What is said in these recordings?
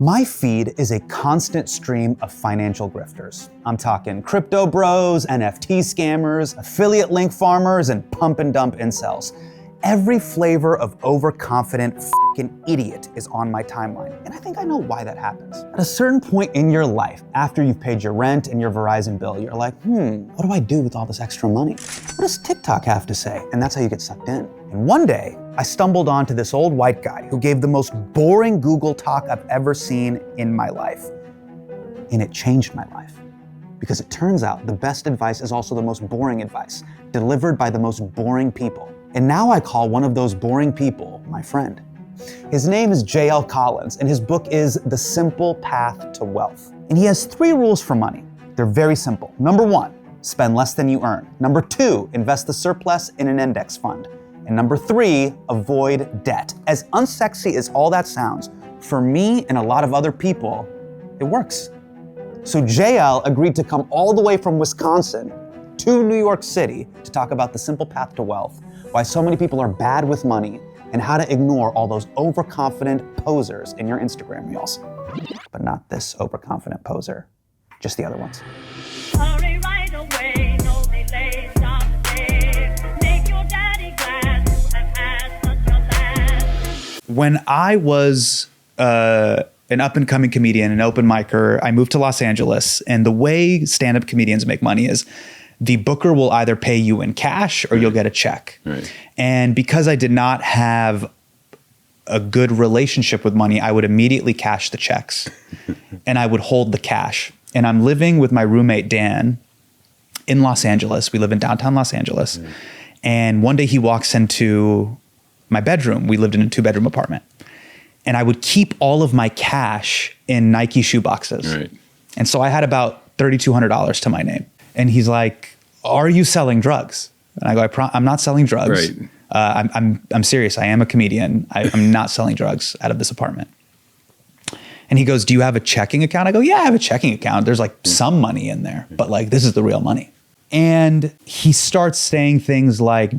My feed is a constant stream of financial grifters. I'm talking crypto bros, NFT scammers, affiliate link farmers, and pump and dump incels. Every flavor of overconfident fucking idiot is on my timeline, and I think I know why that happens. At a certain point in your life, after you've paid your rent and your Verizon bill, you're like, what do I do with all this extra money? What does TikTok have to say? And that's how you get sucked in. And one day, I stumbled onto this old white guy who gave the most boring Google talk I've ever seen in my life. And it changed my life. Because it turns out the best advice is also the most boring advice, delivered by the most boring people. And now I call one of those boring people my friend. His name is J.L. Collins, and his book is The Simple Path to Wealth. And he has 3 rules for money. They're very simple. Number 1, spend less than you earn. Number 2, invest the surplus in an index fund. And number 3, avoid debt. As unsexy as all that sounds, for me and a lot of other people, it works. So JL agreed to come all the way from Wisconsin to New York City to talk about the simple path to wealth, why so many people are bad with money, and how to ignore all those overconfident posers in your Instagram reels. But not this overconfident poser, just the other ones. Hurry right away, no delay, stop today. Make your daddy glad you have had such a lad. When I was an up-and-coming comedian, an open micer, I moved to Los Angeles, and the way stand-up comedians make money is the booker will either pay you in cash or you'll get a check. Right. And because I did not have a good relationship with money, I would immediately cash the checks and I would hold the cash. And I'm living with my roommate, Dan, in Los Angeles. We live in downtown Los Angeles. Mm. And one day he walks into my bedroom. We lived in a 2-bedroom apartment. And I would keep all of my cash in Nike shoe boxes. Right. And so I had about $3,200 to my name. And he's like, "Are you selling drugs?" And I go, I'm not selling drugs. Right. I'm serious. I am a comedian. I'm not selling drugs out of this apartment. And he goes, "Do you have a checking account?" I go, "Yeah, I have a checking account. There's like some money in there, but like this is the real money." And he starts saying things like,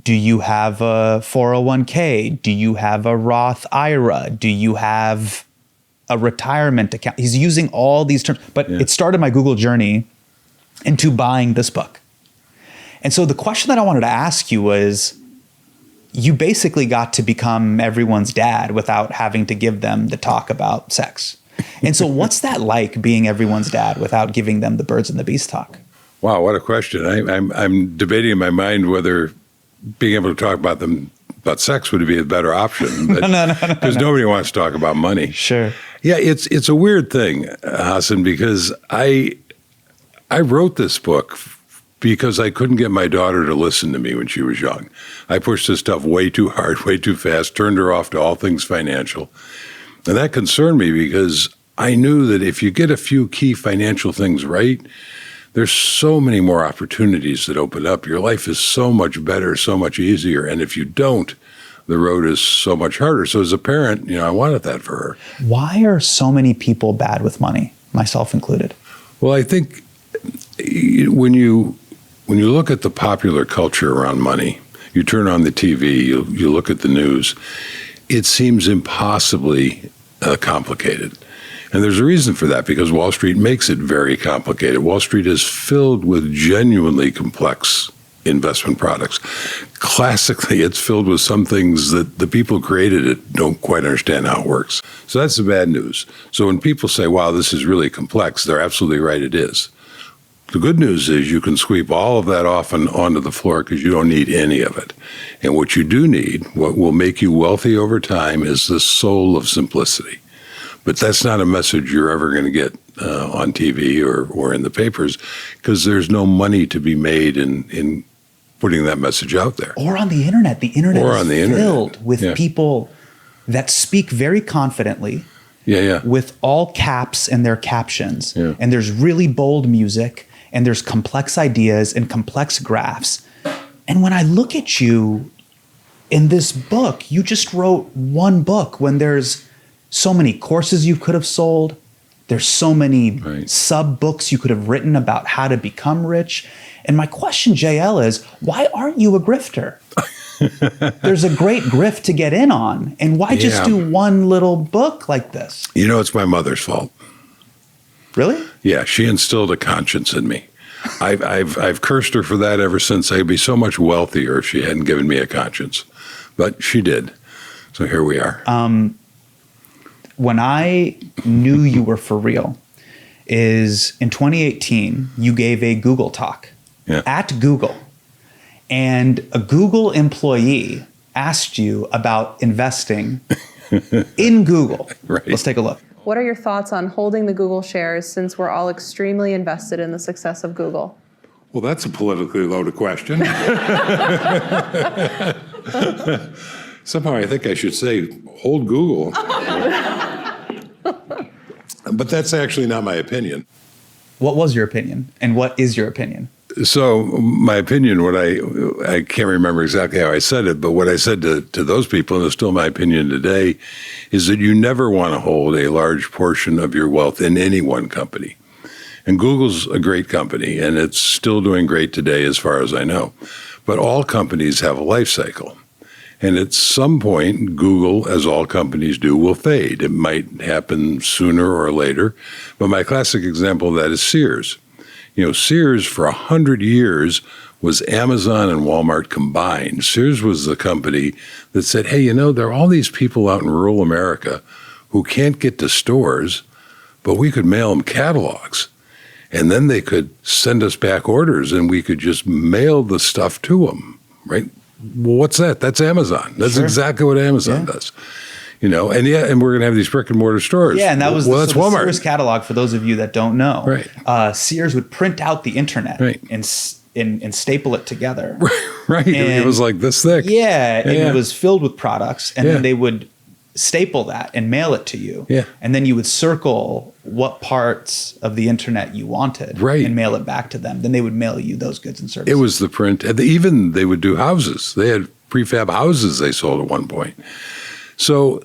"Do you have a 401k? Do you have a Roth IRA? Do you have a retirement account?" He's using all these terms, but it started my Google journey into buying this book. And so the question that I wanted to ask you was, you basically got to become everyone's dad without having to give them the talk about sex. And so what's that like, being everyone's dad without giving them the birds and the bees talk? Wow, what a question. I'm debating in my mind whether being able to talk about sex would be a better option. But, no. Because nobody wants to talk about money. Sure. Yeah, it's a weird thing, Hasan, because I wrote this book because I couldn't get my daughter to listen to me when she was young. I pushed this stuff way too hard, way too fast, turned her off to all things financial. And that concerned me because I knew that if you get a few key financial things right, there's so many more opportunities that open up. Your life is so much better, so much easier. And if you don't, the road is so much harder. So as a parent, I wanted that for her. Why are so many people bad with money, myself included? Well, I think when you look at the popular culture around money, you turn on the TV, you look at the news, it seems impossibly complicated. And there's a reason for that, because Wall Street makes it very complicated. Wall Street is filled with genuinely complex investment products. Classically, it's filled with some things that the people who created it don't quite understand how it works. So that's the bad news. So when people say, wow, this is really complex, they're absolutely right, it is. The good news is you can sweep all of that off and onto the floor because you don't need any of it. And what you do need, what will make you wealthy over time, is the soul of simplicity. But that's not a message you're ever going to get on TV or in the papers, because there's no money to be made in putting that message out there. Or on the internet. The internet is filled with people that speak very confidently, with all caps in their captions. Yeah. And there's really bold music, and there's complex ideas and complex graphs. And when I look at you in this book, you just wrote one book when there's so many courses you could have sold. There's so many sub-books you could have written about how to become rich. And my question, JL, is why aren't you a grifter? There's a great grift to get in on. And why just Yeah. do one little book like this? You know, it's my mother's fault. Really? Yeah, she instilled a conscience in me. I've cursed her for that ever since. I'd be so much wealthier if she hadn't given me a conscience, but she did. So here we are. When I knew you were for real is in 2018, you gave a Google talk at Google, and a Google employee asked you about investing in Google. Right. Let's take a look. What are your thoughts on holding the Google shares since we're all extremely invested in the success of Google? Well, that's a politically loaded question. Somehow I think I should say, hold Google. But that's actually not my opinion. What was your opinion? And what is your opinion? So my opinion, I can't remember exactly how I said it, but what I said to those people, and it's still my opinion today, is that you never want to hold a large portion of your wealth in any one company. And Google's a great company, and it's still doing great today as far as I know. But all companies have a life cycle. And at some point, Google, as all companies do, will fade. It might happen sooner or later. But my classic example of that is Sears. You know, Sears for 100 years was Amazon and Walmart combined. Sears was the company that said, hey, you know, there are all these people out in rural America who can't get to stores, but we could mail them catalogs. And then they could send us back orders and we could just mail the stuff to them, right? Well, what's that? That's Amazon. That's exactly what Amazon does. You know, and we're going to have these brick and mortar stores. Yeah, and that was that's the Walmart. Sears catalog for those of you that don't know. Right. Sears would print out the internet Right. and staple it together. Right. And it was like this thick. Yeah, and it was filled with products, and Yeah. then they would staple that and mail it to you. Yeah. And then you would circle what parts of the internet you wanted Right. and mail it back to them. Then they would mail you those goods and services. It was the print. And even they would do houses. They had prefab houses they sold at one point. So,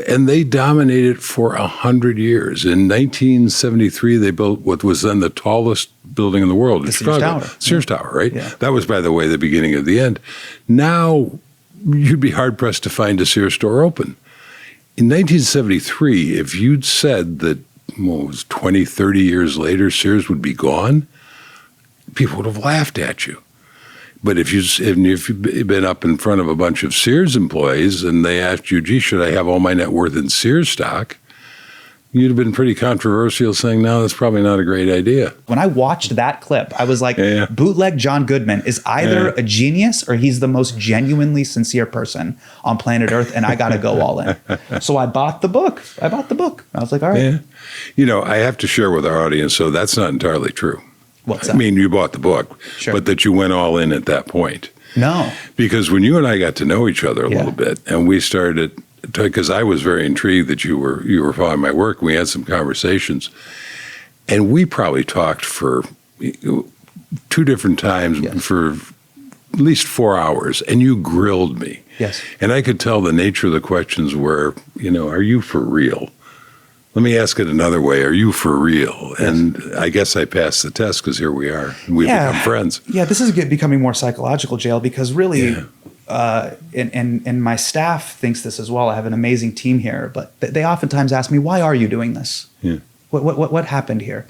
and they dominated for 100 years. In 1973, they built what was then the tallest building in the world in Sears Chicago. Tower. Sears Tower, right? Yeah. That was, by the way, the beginning of the end. Now, you'd be hard-pressed to find a Sears store open. In 1973, if you'd said that, well, it was 20, 30 years later, Sears would be gone, people would have laughed at you. But if you've been up in front of a bunch of Sears employees and they asked you, gee, should I have all my net worth in Sears stock? You'd have been pretty controversial saying, no, that's probably not a great idea. When I watched that clip, I was like, Yeah. bootleg John Goodman is either a genius or he's the most genuinely sincere person on planet Earth, and I got to go all in. So I bought the book. I was like, all right. Yeah. You know, I have to share with our audience, so that's not entirely true. What's I that? mean, you bought the book, Sure. but that you went all in at that point. No. Because when you and I got to know each other a little bit, and we started, because I was very intrigued that you were following my work, we had some conversations, and we probably talked for 2 different times for at least 4 hours, and you grilled me. Yes. And I could tell the nature of the questions were, you know, are you for real? Let me ask it another way. Are you for real? Yes. And I guess I passed the test because here we are. And we've become friends. Yeah, this is becoming more psychological, JL, because really, and my staff thinks this as well. I have an amazing team here, but they oftentimes ask me, why are you doing this? Yeah. What happened here?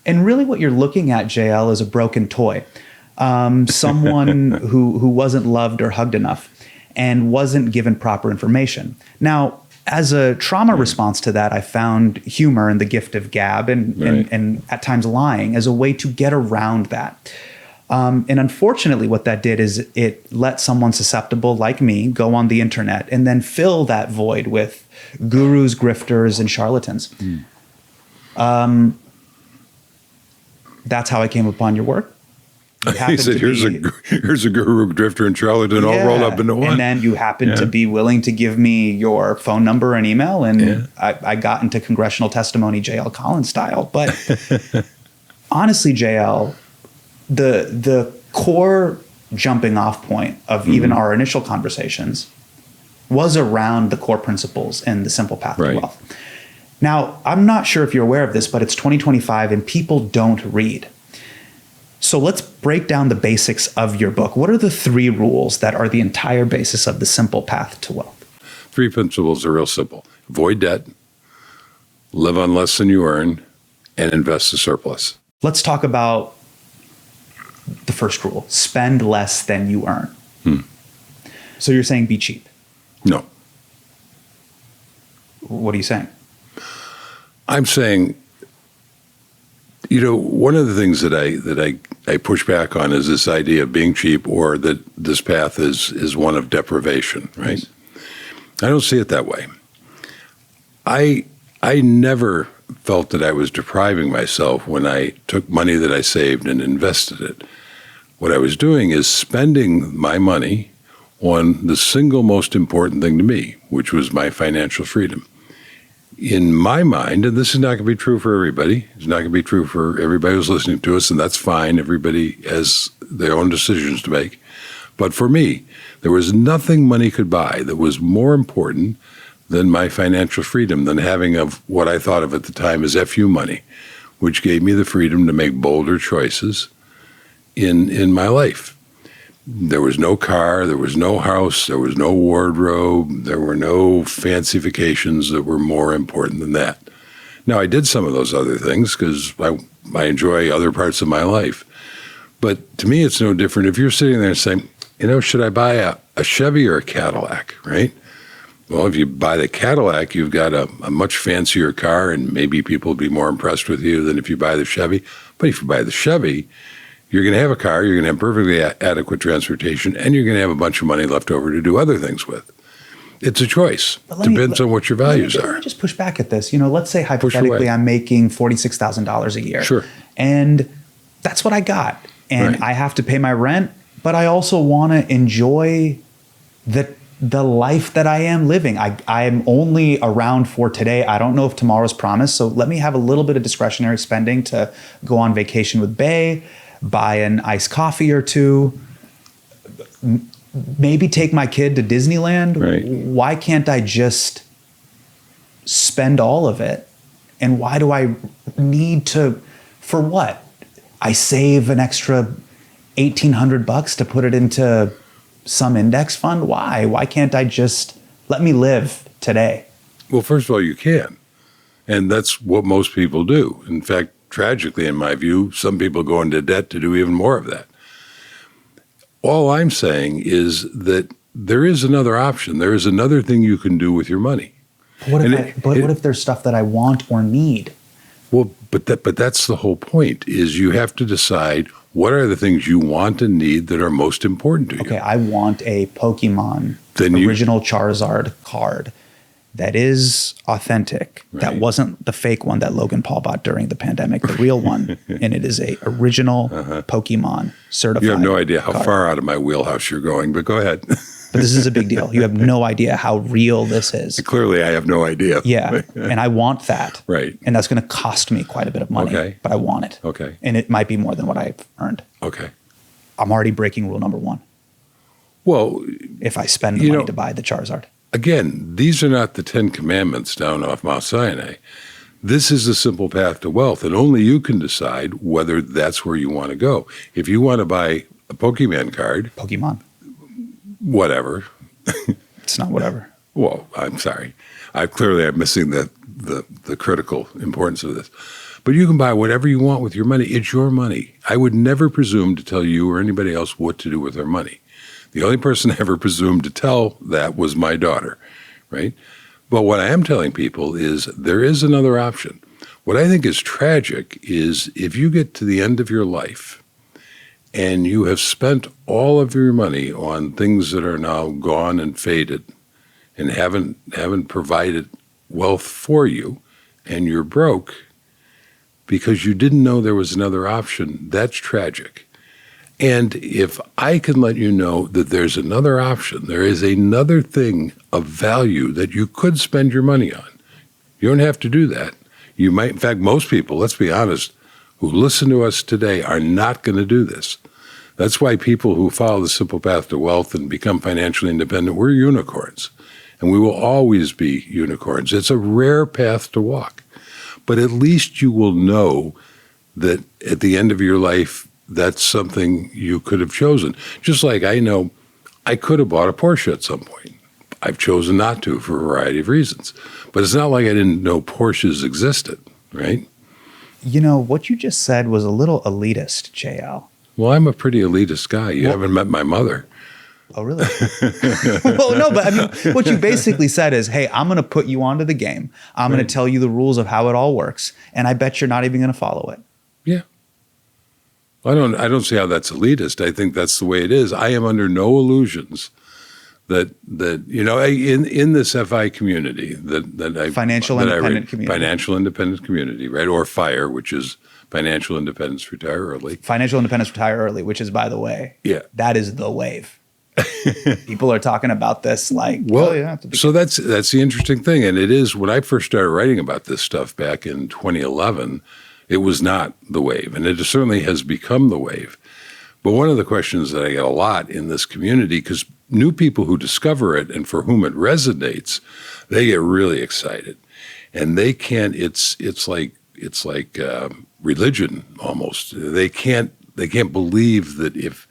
And really what you're looking at, JL, is a broken toy. Someone who wasn't loved or hugged enough and wasn't given proper information. Now, as a trauma response to that, I found humor and the gift of gab and at times lying as a way to get around that. And unfortunately, what that did is it let someone susceptible like me go on the internet and then fill that void with gurus, grifters, and charlatans. That's how I came upon your work. He said, here's a guru, drifter, and charlatan all rolled up into one. And then you happened to be willing to give me your phone number and email, and I got into congressional testimony JL Collins style. But honestly, JL, the core jumping off point of even our initial conversations was around the core principles and the simple path to wealth. Now, I'm not sure if you're aware of this, but it's 2025 and people don't read. So let's break down the basics of your book. What are the 3 rules that are the entire basis of the simple path to wealth? 3 principles are real simple. Avoid debt, live on less than you earn, and invest the surplus. Let's talk about the first rule, spend less than you earn. So you're saying be cheap. No. What are you saying? I'm saying, one of the things that I push back on is this idea of being cheap, or that this path is one of deprivation, right? Yes. I don't see it that way. I never felt that I was depriving myself when I took money that I saved and invested it. What I was doing is spending my money on the single most important thing to me, which was my financial freedom. In my mind, and this is not going to be true for everybody, it's not going to be true for everybody who's listening to us, and that's fine. Everybody has their own decisions to make. But for me, there was nothing money could buy that was more important than my financial freedom, than having of what I thought of at the time as FU money, which gave me the freedom to make bolder choices in my life. There was no car, there was no house, there was no wardrobe, there were no fancy vacations that were more important than that. Now, I did some of those other things because I enjoy other parts of my life. But to me, it's no different if you're sitting there saying, should I buy a Chevy or a Cadillac, right? Well, if you buy the Cadillac, you've got a much fancier car, and maybe people will be more impressed with you than if you buy the Chevy. But if you buy the Chevy, you're going to have a car, you're going to have perfectly adequate transportation, and you're going to have a bunch of money left over to do other things with. It's a choice. Depends on what your values are. Let me just push back at this. Let's say hypothetically I'm making $46,000 a year. Sure. And that's what I got. And I have to pay my rent, but I also want to enjoy the life that I am living. I am only around for today. I don't know if tomorrow's promised. So let me have a little bit of discretionary spending to go on vacation with Bae, buy an iced coffee or 2, maybe take my kid to Disneyland. Right. Why can't I just spend all of it? And why do I need to, for what? I save an extra $1,800 to put it into some index fund? Why? Why can't I just let me live today? Well, first of all, you can. And that's what most people do. In fact, tragically, in my view, some people go into debt to do even more of that. All I'm saying is that there is another option. There is another thing you can do with your money. What if there's stuff that I want or need? Well, but that's the whole point, is you have to decide what are the things you want and need that are most important to you. Okay, I want a Pokemon original Charizard card that is authentic. Right. That wasn't the fake one that Logan Paul bought during the pandemic, the real one. And it is a original Pokemon certified. You have no idea how card. far out of my wheelhouse you're going, but go ahead. But this is a big deal. You have no idea how real this is. Clearly, I have no idea. Yeah, and I want that. Right. And that's going to cost me quite a bit of money, but I want it. Okay. And it might be more than what I've earned. Okay. I'm already breaking rule number 1. Well, if I spend the money to buy the Charizard. Again, these are not the 10 Commandments down off Mount Sinai. This is the simple path to wealth, and only you can decide whether that's where you want to go. If you want to buy a Pokemon card, whatever. It's not whatever. Well, I'm sorry. I'm missing the critical importance of this. But you can buy whatever you want with your money. It's your money. I would never presume to tell you or anybody else what to do with their money. The only person I ever presumed to tell that was my daughter, right? But what I am telling people is there is another option. What I think is tragic is if you get to the end of your life and you have spent all of your money on things that are now gone and faded and haven't provided wealth for you, and you're broke because you didn't know there was another option, that's tragic. And if I can let you know that there's another option, there is another thing of value that you could spend your money on. You don't have to do that. You might, in fact, most people, let's be honest, who listen to us today are not going to do this. That's why people who follow the simple path to wealth and become financially independent, we're unicorns. And we will always be unicorns. It's a rare path to walk. But at least you will know that at the end of your life, that's something you could have chosen. Just like I know I could have bought a Porsche at some point. I've chosen not to for a variety of reasons. But it's not like I didn't know Porsches existed, right? You know, what you just said was a little elitist, JL. Well, I'm a pretty elitist guy. You haven't met my mother. Oh, really? Well, no, but I mean, what you basically said is, hey, I'm going to put you onto the game. I'm going to tell you the rules of how it all works. And I bet you're not even going to follow it. Yeah. I don't see how that's elitist. I think that's the way it is. I am under no illusions that you know, in this FI community financial independent community, right? Or FIRE, which is Financial Independence Retire Early. Financial Independence Retire Early, which is, by the way, that is the wave. People are talking about this like, so that's the interesting thing. And it is, when I first started writing about this stuff back in 2011, it was not the wave. And it certainly has become the wave. But one of the questions that I get a lot in this community, because new people who discover it and for whom it resonates, they get really excited. And they can't, it's like religion almost. They can't believe that if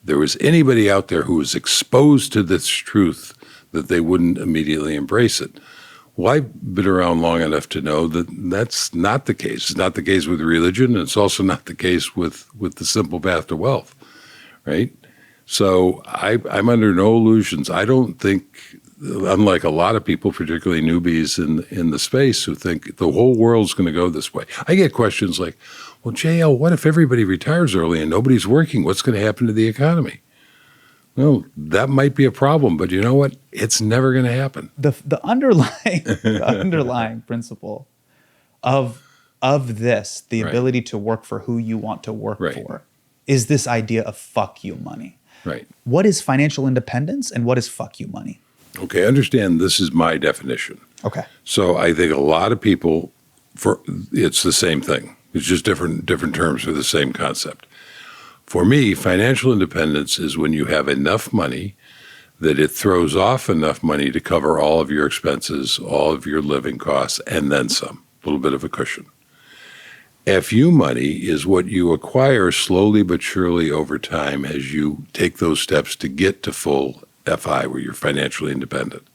there was anybody out there who was exposed to this truth, that they wouldn't immediately embrace it. Well, I've been around long enough to know that that's not the case. It's not the case with religion, and it's also not the case with the simple path to wealth, right? So I'm under no illusions. I don't think, unlike a lot of people, particularly newbies in the space, who think the whole world's going to go this way. I get questions like, well, JL, what if everybody retires early and nobody's working? What's going to happen to the economy? Well, that might be a problem, but you know what? It's never going to happen. The underlying principle of this, the ability to work for who you want to work for, is this idea of fuck you money. Right. What is financial independence and what is fuck you money? Okay, understand this is my definition. Okay. So I think a lot of people, it's the same thing. It's just different terms for the same concept. For me, financial independence is when you have enough money that it throws off enough money to cover all of your expenses, all of your living costs, and then some, a little bit of a cushion. FU money is what you acquire slowly but surely over time as you take those steps to get to full FI, where you're financially independent.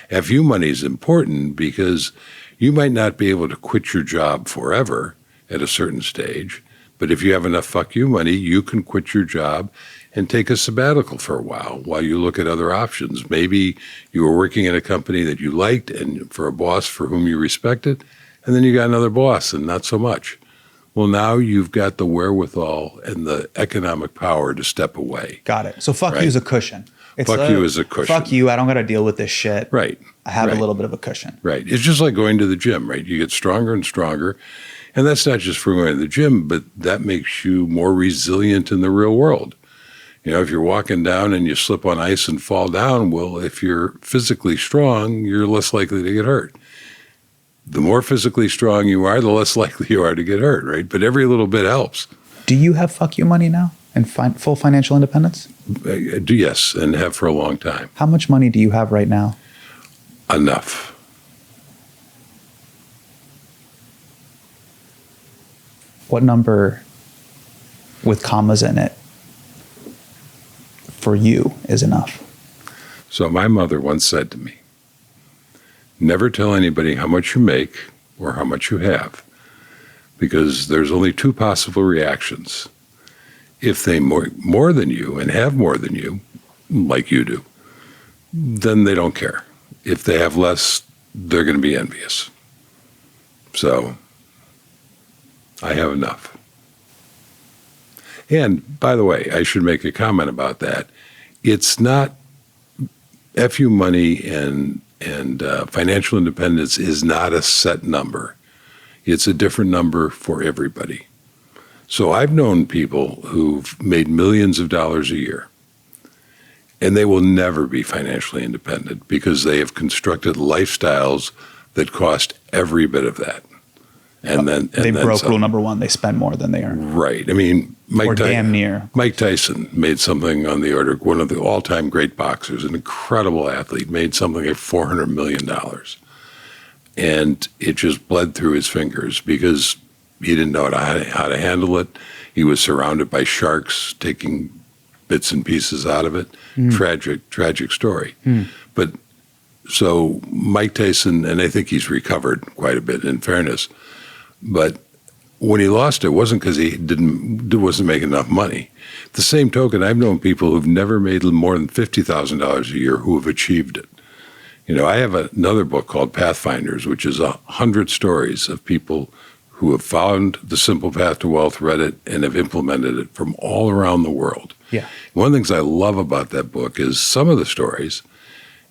FU money is important because you might not be able to quit your job forever at a certain stage, but if you have enough fuck you money, you can quit your job and take a sabbatical for a while you look at other options. Maybe you were working in a company that you liked and for a boss for whom you respected, and then you got another boss and not so much. Well, now you've got the wherewithal and the economic power to step away. Got it. So fuck you is a cushion. Fuck you is a cushion. Fuck you, I don't got to deal with this shit. Right. I have a little bit of a cushion. Right. It's just like going to the gym, right? You get stronger and stronger. And that's not just for going to the gym, but that makes you more resilient in the real world. You know, if you're walking down and you slip on ice and fall down, well, if you're physically strong, you're less likely to get hurt. The more physically strong you are, the less likely you are to get hurt, right? But every little bit helps. Do you have fuck you money now and full financial independence? I do, yes, and have for a long time. How much money do you have right now? Enough. What number with commas in it for you is enough? So my mother once said to me, never tell anybody how much you make or how much you have, because there's only two possible reactions. If they more than you and have more than you, like you do, then they don't care. If they have less, they're going to be envious. So I have enough. And by the way, I should make a comment about that. It's not FU money and financial independence is not a set number. It's a different number for everybody. So I've known people who've made millions of dollars a year, and they will never be financially independent because they have constructed lifestyles that cost every bit of that. And they broke rule number one. They spend more than they earn. Right. I mean, damn near. Mike Tyson made something on the order, one of the all-time great boxers, an incredible athlete, made something like $400 million. And it just bled through his fingers because He didn't know how to handle it. He was surrounded by sharks taking bits and pieces out of it. Tragic story. But so Mike Tyson, and I think he's recovered quite a bit in fairness, but when he lost it wasn't because he wasn't making enough money. The same token, I've known people who've never made more than $50,000 a year who have achieved it. You know, I have another book called Pathfinders, which is 100 stories of people who have found the simple path to wealth, read it, and have implemented it from all around the world. Yeah. One of the things I love about that book is some of the stories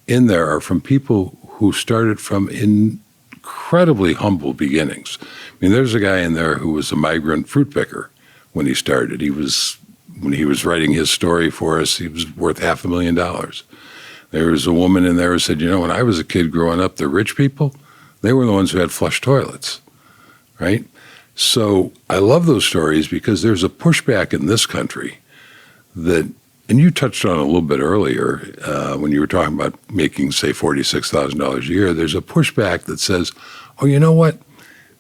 in there are from people who started from incredibly humble beginnings. I mean, there's a guy in there who was a migrant fruit picker when he started. When he was writing his story for us, he was worth $500,000. There was a woman in there who said, you know, when I was a kid growing up, the rich people, they were the ones who had flush toilets, right? So I love those stories because there's a pushback in this country that, and you touched on it a little bit earlier when you were talking about making, say, $46,000 a year, there's a pushback that says, oh, you know what?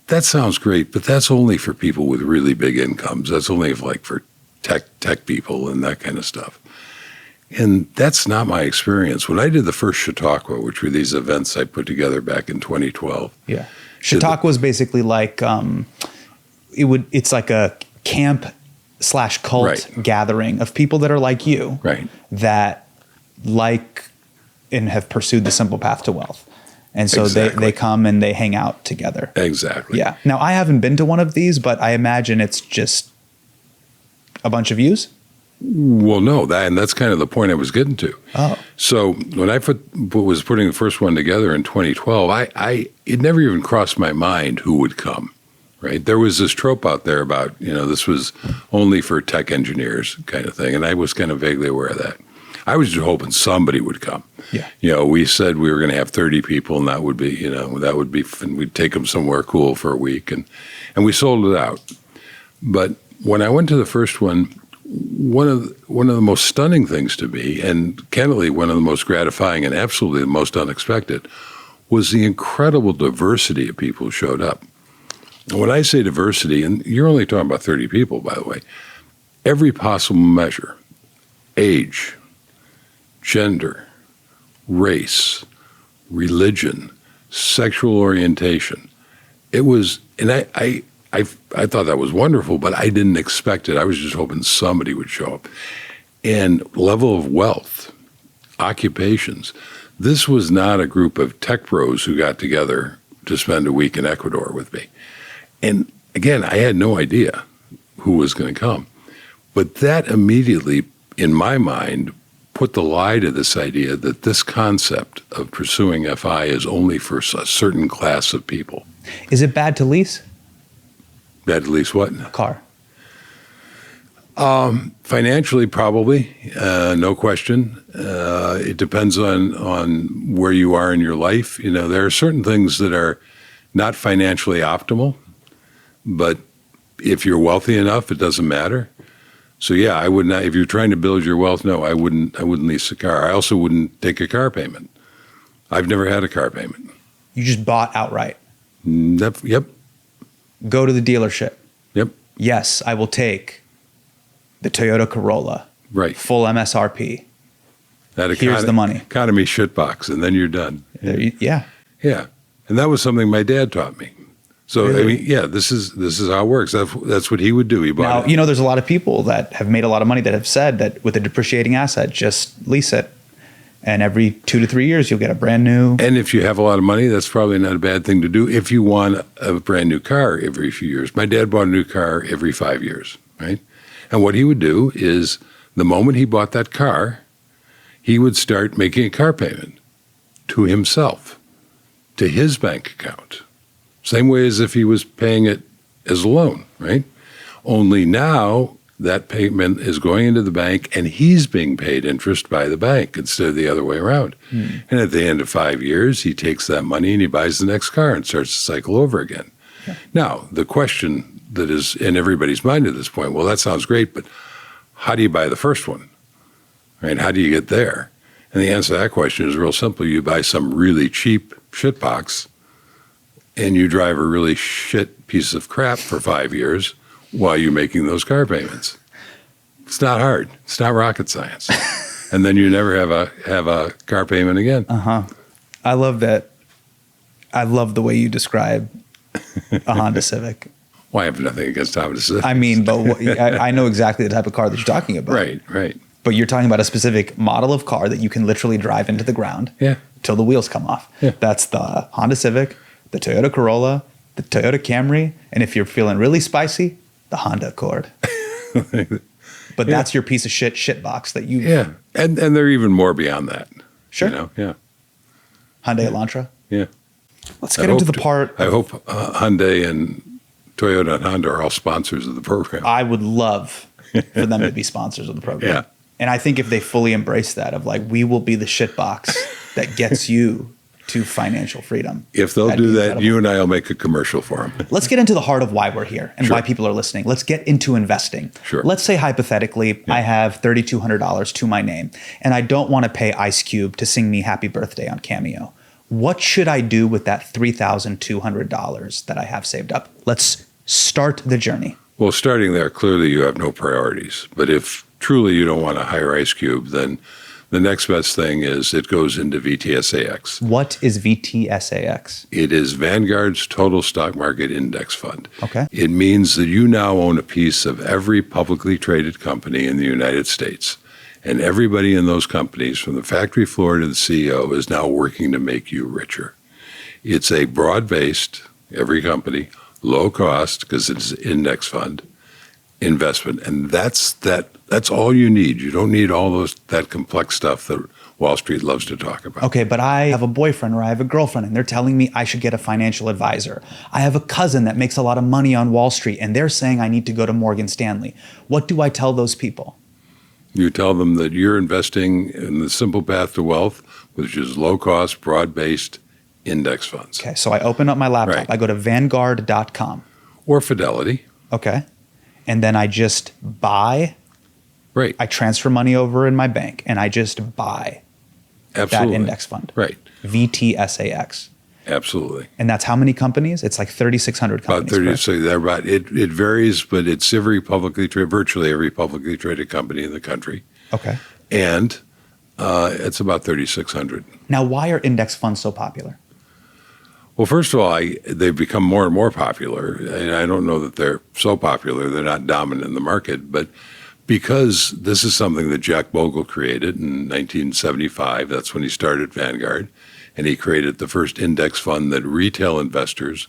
That sounds great, but that's only for people with really big incomes. That's only like for tech people and that kind of stuff. And that's not my experience. When I did the first Chautauqua, which were these events I put together back in 2012. Yeah. Chautauqua was basically like, it's like a camp/cult Right. gathering of people that are like you. Right. That like and have pursued the simple path to wealth. And so Exactly. they come and they hang out together. Exactly. Yeah. Now, I haven't been to one of these, but I imagine it's just a bunch of views. Well, no, and that's kind of the point I was getting to. Oh. So when I was putting the first one together in 2012, it never even crossed my mind who would come, right? There was this trope out there about, you know, this was only for tech engineers kind of thing, and I was kind of vaguely aware of that. I was just hoping somebody would come. Yeah. You know, we said we were going to have 30 people, and that would be, and we'd take them somewhere cool for a week, and we sold it out. But when I went to the first one, one of the most stunning things to me, and candidly one of the most gratifying and absolutely the most unexpected, was the incredible diversity of people who showed up. And when I say diversity, and you're only talking about 30 people, by the way, every possible measure, age, gender, race, religion, sexual orientation, it was, and I thought that was wonderful, but I didn't expect it. I was just hoping somebody would show up. And level of wealth, occupations. This was not a group of tech bros who got together to spend a week in Ecuador with me. And again, I had no idea who was going to come. But that immediately, in my mind, put the lie to this idea that this concept of pursuing FI is only for a certain class of people. Is it bad to lease At least what? a car? Financially, probably, no question. It depends on where you are in your life. You know, there are certain things that are not financially optimal, but if you're wealthy enough, it doesn't matter. So yeah, I would not. If you're trying to build your wealth, no, I wouldn't lease a car. I also wouldn't take a car payment. I've never had a car payment. You just bought outright. Yep. Go to the dealership. Yep. Yes, I will take the Toyota Corolla. Right. Full MSRP. Here's the money. Economy shitbox, and then you're done. Yeah. Yeah, and that was something my dad taught me. So Really? I mean, yeah, this is how it works. That's what he would do. He bought Now, it. you know, there's a lot of people that have made a lot of money that have said that with a depreciating asset, just lease it. And every 2 to 3 years, you'll get a brand new. And if you have a lot of money, that's probably not a bad thing to do if you want a brand new car every few years. My dad bought a new car every 5 years, right? And what he would do is the moment he bought that car, he would start making a car payment to himself, to his bank account. Same way as if he was paying it as a loan, right? Only now that payment is going into the bank and he's being paid interest by the bank instead of the other way around. And at the end of 5 years, he takes that money and he buys the next car and starts the cycle over again. Yeah. Now, the question that is in everybody's mind at this point, well, that sounds great, but how do you buy the first one? Right? How do you get there? And the answer to that question is real simple. You buy some really cheap shitbox and you drive a really shit piece of crap for 5 years while you're making those car payments. It's not hard. It's not rocket science. And then you never have a car payment again. I love that. I love the way you describe a Honda Civic. Well, I have nothing against Honda Civics. I mean, but I know exactly the type of car that you're talking about. Right. But you're talking about a specific model of car that you can literally drive into the ground till the wheels come off. Yeah. That's the Honda Civic, the Toyota Corolla, the Toyota Camry, and if you're feeling really spicy, the Honda Accord. But that's your piece of shit box that you... Yeah, and they're even more beyond that. Sure. You know? Yeah. Hyundai Elantra. Yeah. Let's get into the part... I hope Hyundai and Toyota and Honda are all sponsors of the program. I would love for them to be sponsors of the program. Yeah. And I think if they fully embrace that of like, we will be the shit box that gets you to financial freedom. If they'll do that, you and I will make a commercial for them. Let's get into the heart of why we're here and why people are listening. Let's get into investing. Sure. Let's say hypothetically, I have $3,200 to my name and I don't want to pay Ice Cube to sing me happy birthday on Cameo. What should I do with that $3,200 that I have saved up? Let's start the journey. Well, starting there, clearly you have no priorities. But if truly you don't want to hire Ice Cube, then the next best thing is it goes into VTSAX. What is VTSAX? It is Vanguard's total stock market index fund. Okay. It means that you now own a piece of every publicly traded company in the United States. And everybody in those companies, from the factory floor to the CEO, is now working to make you richer. It's a broad-based, every company, low cost, because it's an index fund, investment. And that's all you need. You don't need all that complex stuff that Wall Street loves to talk about. Okay, but I have a boyfriend or I have a girlfriend and they're telling me I should get a financial advisor. I have a cousin that makes a lot of money on Wall Street and they're saying I need to go to Morgan Stanley. What do I tell those people? You tell them that you're investing in the simple path to wealth, which is low-cost, broad-based index funds. Okay, so I open up my laptop. Right. I go to Vanguard.com. Or Fidelity. Okay. And then I just buy. Right. I transfer money over in my bank and I just buy Absolutely. that index fund. Right. VTSAX. Absolutely. And that's how many companies? It's like 3,600 companies. About 30. correct? So they're about, it varies, but it's virtually every publicly traded company in the country. Okay. And it's about 3,600. Now, why are index funds so popular? Well, first of all, they've become more and more popular. And I don't know that they're so popular. They're not dominant in the market. But because this is something that Jack Bogle created in 1975, that's when he started Vanguard. And he created the first index fund that retail investors,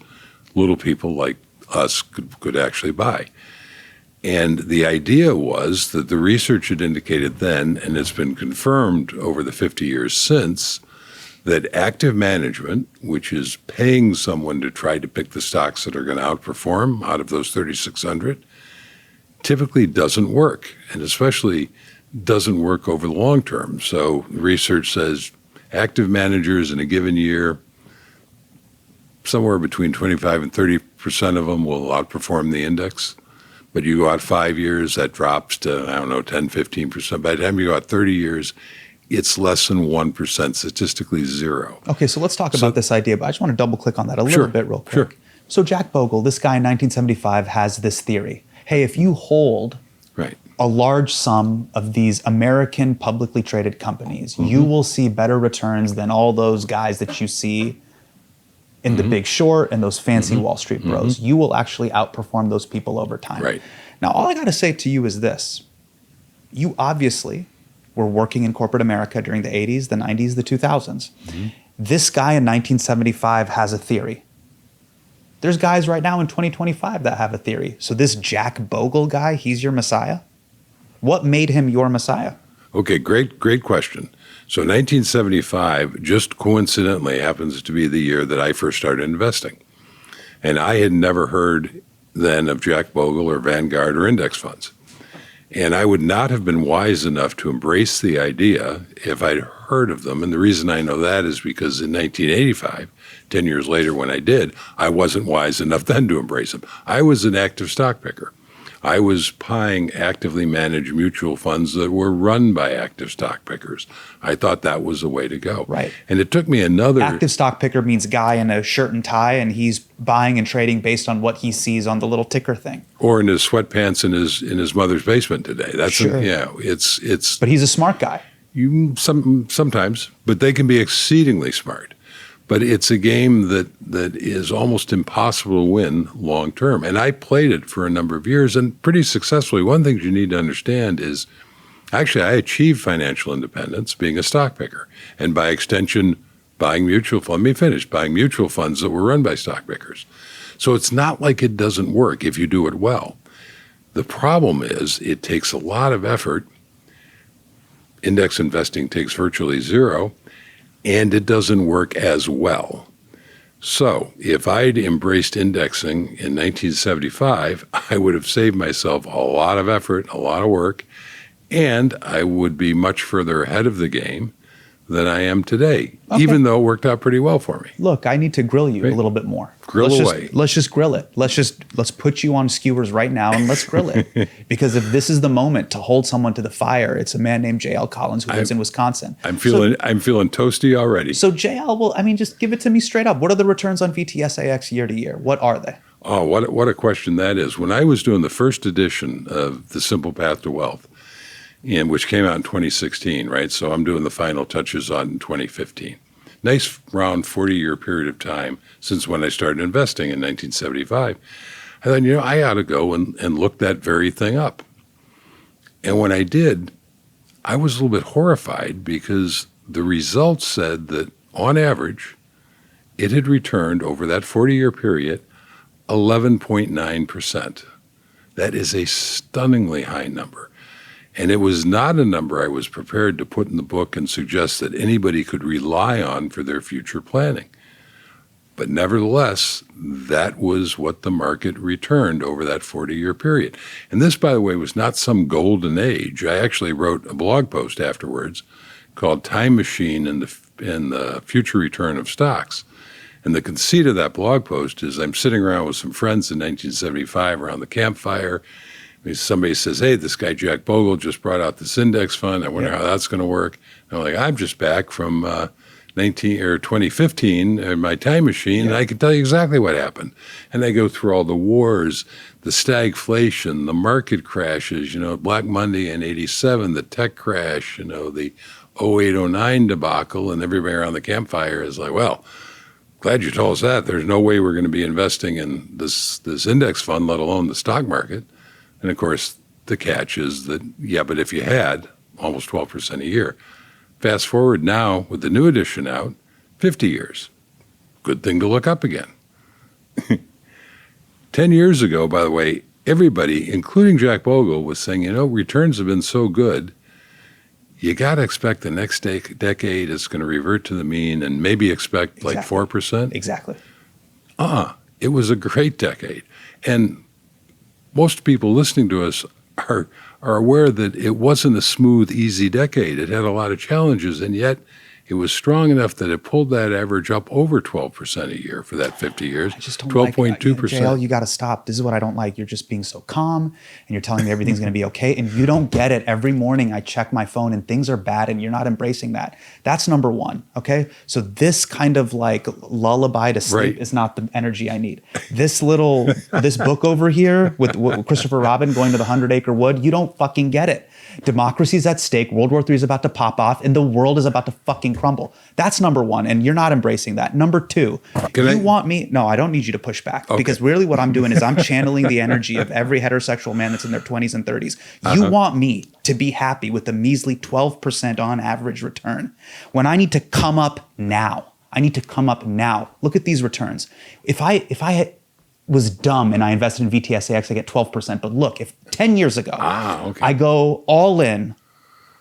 little people like us, could actually buy. And the idea was that the research had indicated then, and it's been confirmed over the 50 years since, that active management, which is paying someone to try to pick the stocks that are going to outperform out of those 3,600, typically doesn't work, and especially doesn't work over the long term. So research says active managers in a given year, somewhere between 25 and 30% of them will outperform the index. But you go out 5 years, that drops to, 10, 15%. By the time you go out 30 years, it's less than 1%, statistically zero. Okay, so let's talk about this idea, but I just want to double click on that a little bit real quick. Sure. So Jack Bogle, this guy in 1975 has this theory. Hey, if you hold Right. a large sum of these American publicly traded companies, you will see better returns than all those guys that you see in The Big Short and those fancy Wall Street bros. You will actually outperform those people over time. Right. Now, all I got to say to you is this. You obviously were working in corporate America during the 80s, the 90s, the 2000s. This guy in 1975 has a theory. There's guys right now in 2025 that have a theory. So this Jack Bogle guy, he's your messiah? What made him your messiah? Okay, great question. So 1975, just coincidentally, happens to be the year that I first started investing. And I had never heard then of Jack Bogle or Vanguard or index funds. And I would not have been wise enough to embrace the idea if I'd heard of them. And the reason I know that is because in 1985, 10 years later when I did, I wasn't wise enough then to embrace them. I was an active stock picker. I was buying actively managed mutual funds that were run by active stock pickers. I thought that was the way to go. Right. And it took me another... Active stock picker means a guy in a shirt and tie, and he's buying and trading based on what he sees on the little ticker thing. Or in his sweatpants in his mother's basement today. That's Sure. it's. But he's a smart guy. Sometimes, but they can be exceedingly smart. But it's a game that is almost impossible to win long term. And I played it for a number of years and pretty successfully. One thing you need to understand is, actually, I achieved financial independence being a stock picker, and by extension, buying mutual funds. Let me finish. Buying mutual funds that were run by stock pickers. So it's not like it doesn't work if you do it well. The problem is it takes a lot of effort. Index investing takes virtually zero, and it doesn't work as well. So if I'd embraced indexing in 1975, I would have saved myself a lot of effort, a lot of work, and I would be much further ahead of the game than I am today, even though it worked out pretty well for me. Look, I need to grill you a little bit more. Let's just grill it. Let's put you on skewers right now and let's grill it. Because if this is the moment to hold someone to the fire, it's a man named J.L. Collins who lives in Wisconsin. I'm feeling toasty already. So J.L., well, I mean, just give it to me straight up. What are the returns on VTSAX year to year? What are they? Oh, what a question that is. When I was doing the first edition of The Simple Path to Wealth, which came out in 2016, right? So I'm doing the final touches on 2015. Nice round 40-year period of time since when I started investing in 1975. I thought, I ought to go and look that very thing up. And when I did, I was a little bit horrified because the results said that on average, it had returned over that 40-year period 11.9%. That is a stunningly high number. And it was not a number I was prepared to put in the book and suggest that anybody could rely on for their future planning. But nevertheless, that was what the market returned over that 40-year period. And this, by the way, was not some golden age. I actually wrote a blog post afterwards called Time Machine and the Future Return of Stocks. And the conceit of that blog post is I'm sitting around with some friends in 1975 around the campfire. Somebody says, hey, this guy Jack Bogle just brought out this index fund. I wonder how that's going to work. And I'm like, I'm just back from 2015 in my time machine, and I can tell you exactly what happened. And I go through all the wars, the stagflation, the market crashes, Black Monday in 87, the tech crash, the 08-09 debacle, and everybody around the campfire is like, well, glad you told us that. There's no way we're going to be investing in this index fund, let alone the stock market. And of course, the catch is that, but if you had almost 12% a year, fast forward now with the new edition out, 50 years. Good thing to look up again. 10 years ago, by the way, everybody, including Jack Bogle, was saying, returns have been so good, you got to expect the next decade is going to revert to the mean and maybe expect like 4%. Exactly. It was a great decade. And most people listening to us are aware that it wasn't a smooth, easy decade. It had a lot of challenges, and yet it was strong enough that it pulled that average up over 12% a year for that 50 years. I just don't 12.2%. JL, you got to stop. This is what I don't like. You're just being so calm, and you're telling me everything's going to be okay, and you don't get it. Every morning I check my phone, and things are bad, and you're not embracing that. That's number one, okay? So this kind of like lullaby to sleep is not the energy I need. This book over here with Christopher Robin going to the 100-acre wood, you don't fucking get it. Democracy's at stake. World War III is about to pop off, and the world is about to fucking crumble. That's number one, and you're not embracing that. Number two, want me? No, I don't need you to push back, because really what I'm doing is I'm channeling the energy of every heterosexual man that's in their 20s and 30s. You want me to be happy with a measly 12% on average return when I need to come up now. Look at these returns. If I was dumb and I invested in VTSAX, I get 12%. But look, if 10 years ago, I go all in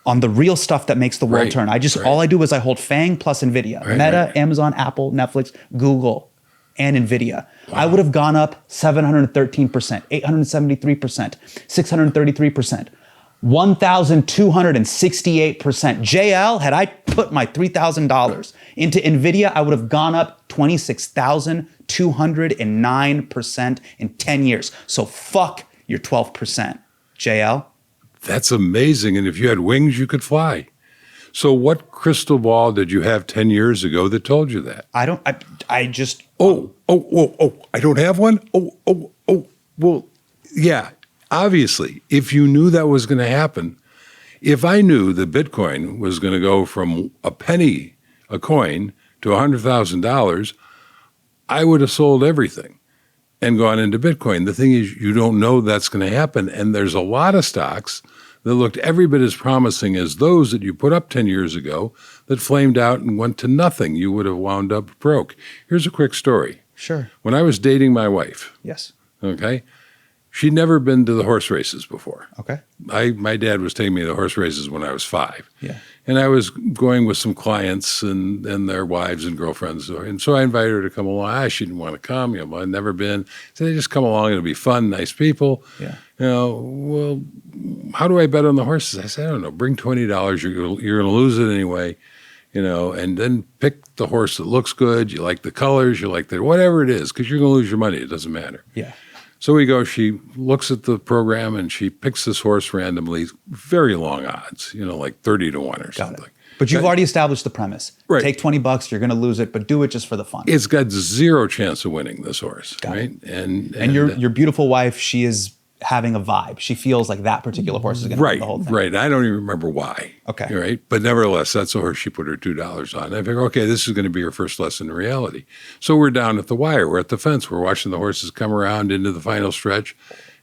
on the real stuff that makes the world turn. All I do is I hold Feng plus NVIDIA, Meta, Amazon, Apple, Netflix, Google, and NVIDIA. I would have gone up 713%, 873%, 633%. 1,268%. JL, had I put my $3,000 into NVIDIA, I would have gone up 26,209% in 10 years. So fuck you're 12%. JL? That's amazing. And if you had wings, you could fly. So what crystal ball did you have 10 years ago that told you that? I just. Oh, I don't have one? Well, yeah, obviously, if you knew that was going to happen, if I knew that Bitcoin was going to go from a penny a coin to $100,000, I would have sold everything and gone into Bitcoin. The thing is, you don't know that's going to happen. And there's a lot of stocks that looked every bit as promising as those that you put up 10 years ago that flamed out and went to nothing. You would have wound up broke. Here's a quick story. Sure. When I was dating my wife, Yes. okay, she'd never been to the horse races before. Okay. My dad was taking me to the horse races when I was 5. Yeah. And I was going with some clients and their wives and girlfriends. And so I invited her to come along. She didn't want to come. I'd never been. So they just come along. It'll be fun, nice people. Yeah. Well, how do I bet on the horses? I said, I don't know. Bring $20. You're going to lose it anyway. And then pick the horse that looks good. You like the colors. You like whatever it is, because you're going to lose your money. It doesn't matter. Yeah. So we go, she looks at the program and she picks this horse randomly, very long odds, like 30 to 1 or something. Got it. But you've already established the premise. Right. Take $20, you're going to lose it, but do it just for the fun. It's got zero chance of winning, this horse, Got right? it. And your beautiful wife, she is having a vibe. She feels like that particular horse is going to win the whole thing. Right. I don't even remember why. Okay. Right. But nevertheless, that's the horse she put her $2 on. I figure, okay, this is going to be her first lesson in reality. So we're down at the wire. We're at the fence. We're watching the horses come around into the final stretch.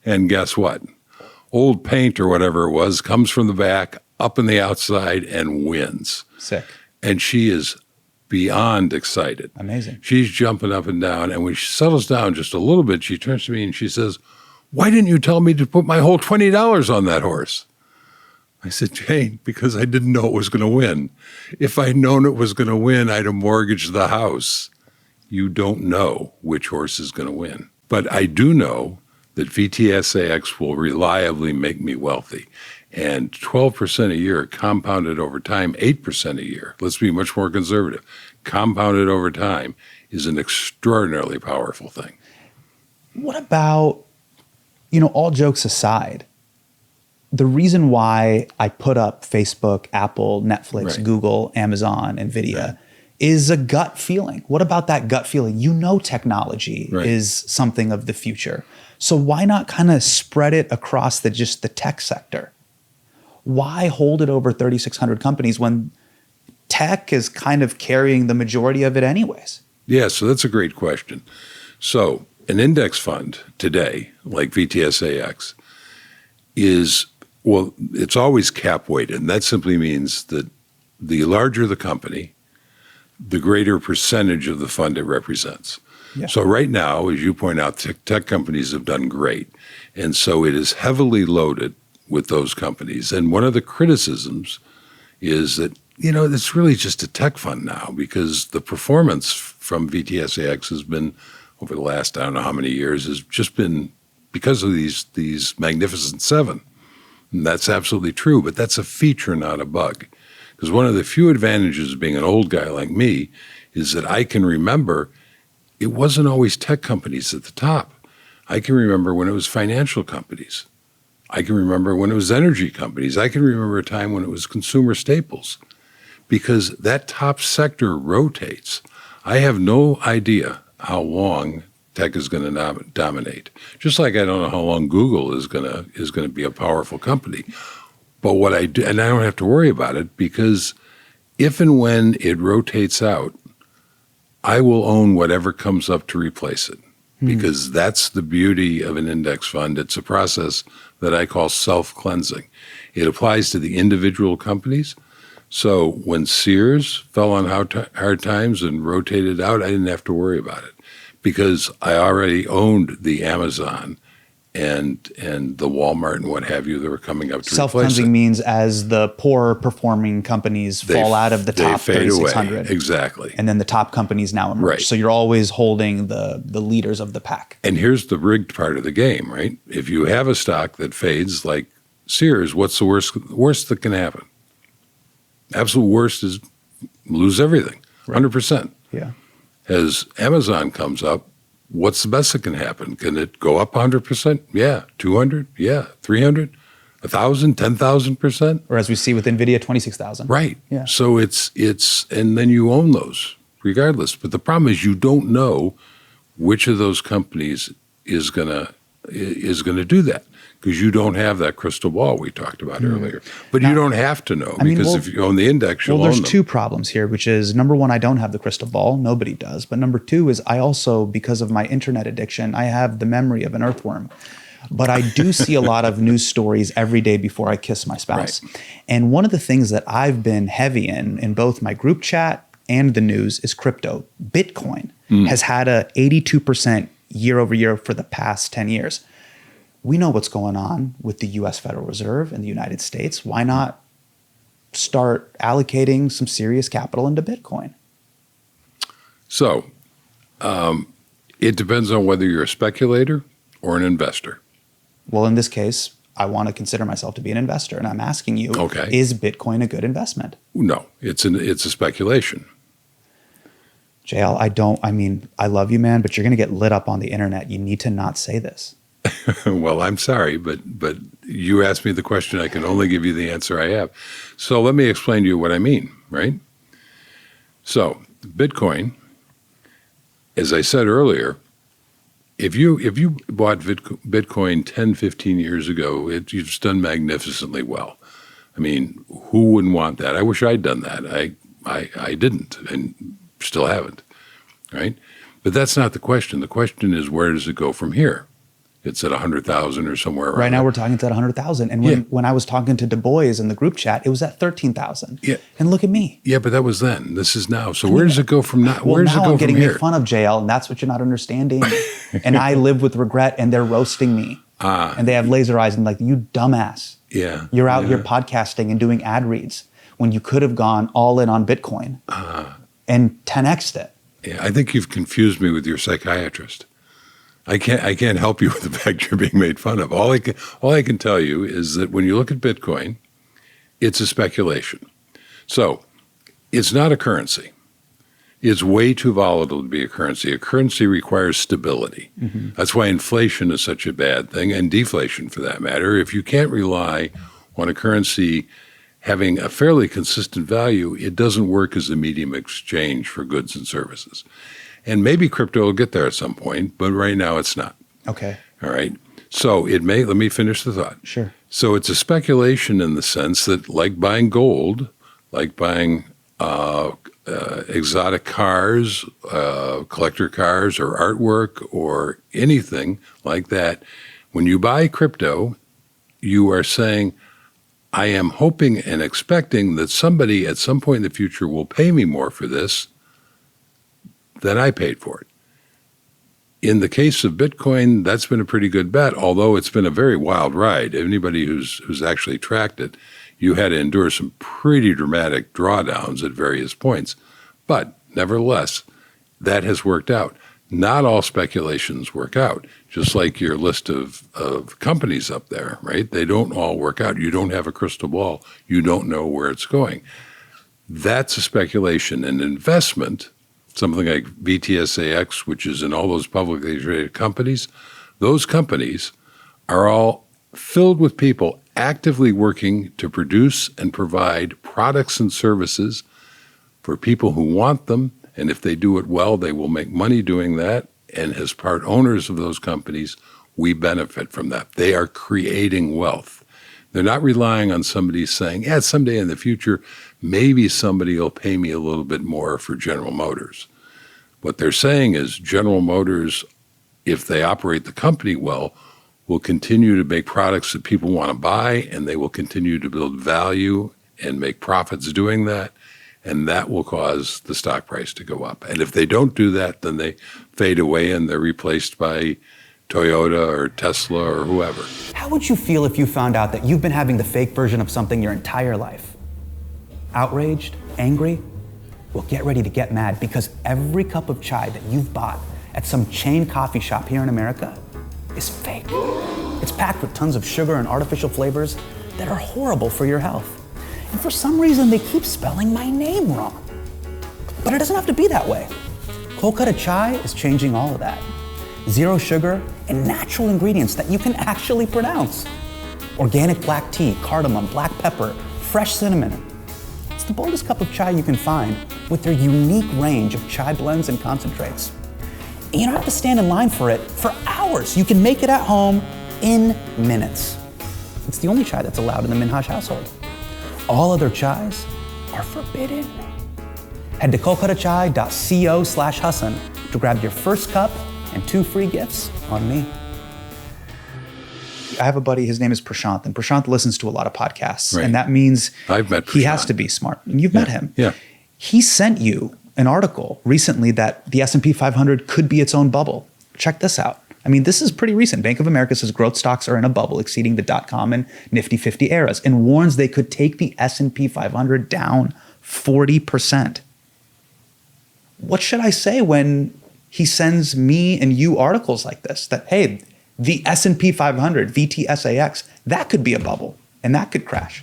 And guess what? Old Paint or whatever it was comes from the back, up in the outside, and wins. Sick. And she is beyond excited. Amazing. She's jumping up and down. And when she settles down just a little bit, she turns to me and she says, why didn't you tell me to put my whole $20 on that horse? I said, Jane, because I didn't know it was going to win. If I'd known it was going to win, I'd have mortgaged the house. You don't know which horse is going to win. But I do know that VTSAX will reliably make me wealthy. And 12% a year compounded over time, 8% a year. Let's be much more conservative. Compounded over time is an extraordinarily powerful thing. What about, all jokes aside, the reason why I put up Facebook, Apple, Netflix, Right. Google, Amazon, NVIDIA Right. is a gut feeling. What about that gut feeling? Technology Right. is something of the future. So why not kind of spread it across the tech sector? Why hold it over 3,600 companies when tech is kind of carrying the majority of it anyways? Yeah, so that's a great question. So an index fund today, like VTSAX, it's always cap weighted. And that simply means that the larger the company, the greater percentage of the fund it represents. Yeah. So right now, as you point out, tech companies have done great. And so it is heavily loaded with those companies. And one of the criticisms is that, it's really just a tech fund now, because the performance from VTSAX has been, over the last, I don't know how many years, has just been because of these magnificent 7. And that's absolutely true, but that's a feature, not a bug. Because one of the few advantages of being an old guy like me is that I can remember it wasn't always tech companies at the top. I can remember when it was financial companies. I can remember when it was energy companies. I can remember a time when it was consumer staples, because that top sector rotates. I have no idea how long tech is going to dominate. Just like I don't know how long Google is going to be a powerful company. But what I do, and I don't have to worry about it, because if and when it rotates out, I will own whatever comes up to replace it, because that's the beauty of an index fund. It's a process that I call self-cleansing. It applies to the individual companies. So when Sears fell on hard times and rotated out, I didn't have to worry about it, because I already owned the Amazon and the Walmart and what have you that were coming up to replace it. Self-cleansing means as the poorer performing companies fall out of the top they fade away. 3,600. Exactly. And then the top companies now emerge. Right. So you're always holding the leaders of the pack. And here's the rigged part of the game, right? If you have a stock that fades like Sears, what's the worst that can happen? Absolute worst is lose everything, 100%. Yeah. As Amazon comes up, what's the best that can happen? Can it go up 100%? Yeah. 200? Yeah. 300? 1,000? 10,000%? Or as we see with NVIDIA, 26,000. Right. Yeah. So it's, and then you own those regardless. But the problem is you don't know which of those companies is gonna do that, because you don't have that crystal ball we talked about earlier. But you don't have to know, because if you own the index, you'll own them. Well, there's two problems here, which is, number one, I don't have the crystal ball. Nobody does. But number two is I also, because of my internet addiction, I have the memory of an earthworm. But I do see a lot of news stories every day before I kiss my spouse. Right. And one of the things that I've been heavy in both my group chat and the news, is crypto. Bitcoin has had a 82% year over year for the past 10 years. We know what's going on with the US Federal Reserve in the United States. Why not start allocating some serious capital into Bitcoin? So it depends on whether you're a speculator or an investor. Well, in this case, I want to consider myself to be an investor, and I'm asking you, is Bitcoin a good investment? No, it's a speculation. JL, I love you, man, but you're going to get lit up on the internet. You need to not say this. Well, I'm sorry, but you asked me the question. I can only give you the answer I have. So let me explain to you what I mean, right? So Bitcoin, as I said earlier, if you bought Bitcoin 10, 15 years ago, it's done magnificently well. I mean, who wouldn't want that? I wish I'd done that. I didn't, and still haven't, right? But that's not the question. The question is, where does it go from here? It's at 100,000 or somewhere around. Right now we're talking at 100,000. And when I was talking to Du Bois in the group chat, it was at 13,000. Yeah. And look at me. Yeah, but that was then. This is now. So where does it go from now? Well, where does now it go I'm getting from here? made fun of, JL, and that's what you're not understanding. And I live with regret, and they're roasting me. And they have laser eyes and like, you dumbass. Yeah. You're out here podcasting and doing ad reads when you could have gone all in on Bitcoin and 10x'd it. Yeah, I think you've confused me with your psychiatrist. I can't help you with the fact you're being made fun of. All I can tell you is that when you look at Bitcoin, it's a speculation. So it's not a currency. It's way too volatile to be a currency. A currency requires stability. Mm-hmm. That's why inflation is such a bad thing, and deflation for that matter. If you can't rely on a currency having a fairly consistent value, it doesn't work as a medium of exchange for goods and services. And maybe crypto will get there at some point, but right now it's not. Okay. All right. So let me finish the thought. Sure. So it's a speculation in the sense that, like buying gold, like buying exotic cars, collector cars or artwork or anything like that, when you buy crypto, you are saying, I am hoping and expecting that somebody at some point in the future will pay me more for this than I paid for it. In the case of Bitcoin, that's been a pretty good bet, although it's been a very wild ride. Anybody who's actually tracked it, you had to endure some pretty dramatic drawdowns at various points. But nevertheless, that has worked out. Not all speculations work out, just like your list of companies up there, right? They don't all work out. You don't have a crystal ball. You don't know where it's going. That's a speculation. An investment, something like VTSAX, which is in all those publicly traded companies, those companies are all filled with people actively working to produce and provide products and services for people who want them. And if they do it well, they will make money doing that. And as part owners of those companies, we benefit from that. They are creating wealth. They're not relying on somebody saying, yeah, someday in the future, maybe somebody will pay me a little bit more for General Motors. What they're saying is General Motors, if they operate the company well, will continue to make products that people want to buy, and they will continue to build value and make profits doing that. And that will cause the stock price to go up. And if they don't do that, then they fade away and they're replaced by Toyota or Tesla or whoever. How would you feel if you found out that you've been having the fake version of something your entire life? Outraged? Angry? Well, get ready to get mad, because every cup of chai that you've bought at some chain coffee shop here in America is fake. It's packed with tons of sugar and artificial flavors that are horrible for your health. And for some reason, they keep spelling my name wrong. But it doesn't have to be that way. Kolkata Chai is changing all of that. zero sugar, and natural ingredients that you can actually pronounce. Organic black tea, cardamom, black pepper, fresh cinnamon. It's the boldest cup of chai you can find with their unique range of chai blends and concentrates. And you don't have to stand in line for it for hours. You can make it at home in minutes. It's the only chai that's allowed in the Minhaj household. All other chais are forbidden. Head to kolkatachai.co/Hasan to grab your first cup and 2 free gifts on me. I have a buddy, his name is Prashanth, and Prashanth listens to a lot of podcasts. Right. And that means I've met he has Prashanth. to be smart. And you've met him. Yeah. He sent you an article recently that the S&P 500 could be its own bubble. Check this out. I mean, this is pretty recent. Bank of America says growth stocks are in a bubble exceeding the .com and Nifty 50 eras and warns they could take the S&P 500 down 40%. What should I say when he sends me and you articles like this that, hey, the S&P 500, VTSAX, that could be a bubble and that could crash?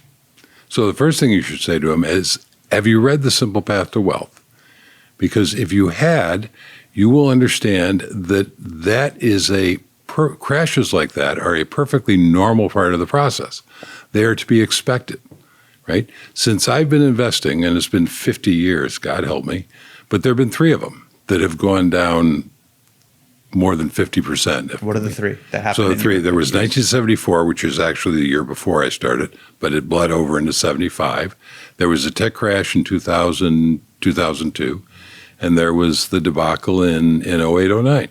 So the first thing you should say to him is, have you read The Simple Path to Wealth? Because if you had, you will understand that crashes like that are a perfectly normal part of the process. They are to be expected, right? Since I've been investing, and it's been 50 years, God help me, but there have been 3 of them that have gone down more than 50%. What are the 3 that happened? So the in 3, there was 50 years? 1974, which is actually the year before I started, but it bled over into 75. There was a tech crash in 2000, 2002, and there was the debacle in 08, 09.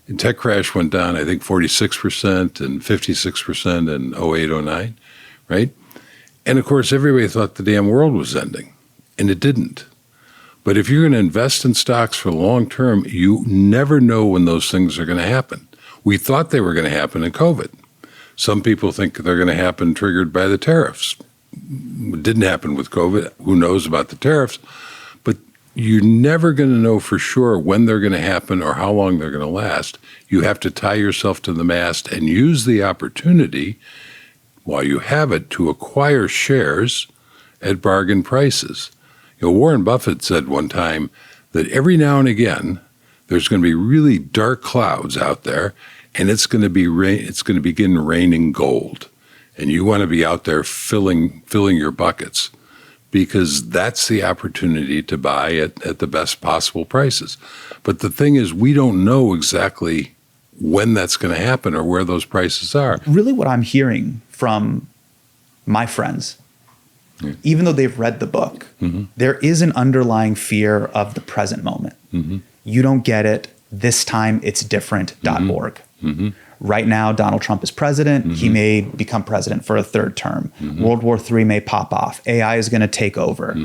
And tech crash went down, I think, 46% and 56% in 08, 09, right? And of course, everybody thought the damn world was ending, and it didn't. But if you're going to invest in stocks for the long term, you never know when those things are going to happen. We thought they were going to happen in COVID. Some people think they're going to happen triggered by the tariffs. It didn't happen with COVID. Who knows about the tariffs? But you're never going to know for sure when they're going to happen or how long they're going to last. You have to tie yourself to the mast and use the opportunity while you have it to acquire shares at bargain prices. You know, Warren Buffett said one time that every now and again there's going to be really dark clouds out there, and it's going to begin raining gold, and you want to be out there filling your buckets, because that's the opportunity to buy at the best possible prices. But the thing is, we don't know exactly when that's going to happen or where those prices are. Really what I'm hearing from my friends, even though they've read the book, there is an underlying fear of the present moment. You don't get it. This time it's different.org. Right now, Donald Trump is president. He may become president for a 3rd term. World War III may pop off. AI is going to take over.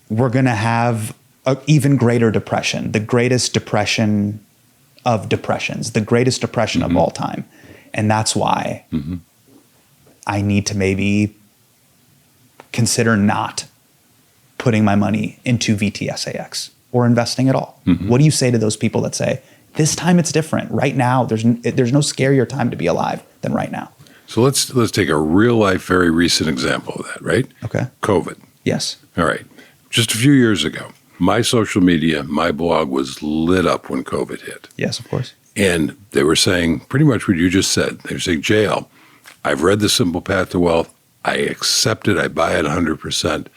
We're going to have an even greater depression, the greatest depression of depressions, the greatest depression of all time. And that's why I need to maybe consider not putting my money into VTSAX or investing at all. What do you say to those people that say, this time it's different? Right now, there's no scarier time to be alive than right now. So let's take a real life, very recent example of that, right? Okay. COVID. Yes. All right. Just a few years ago, my social media, my blog was lit up when COVID hit. Yes, of course. And they were saying pretty much what you just said. They were saying, JL, I've read The Simple Path to Wealth. I accept it. I buy it 100%.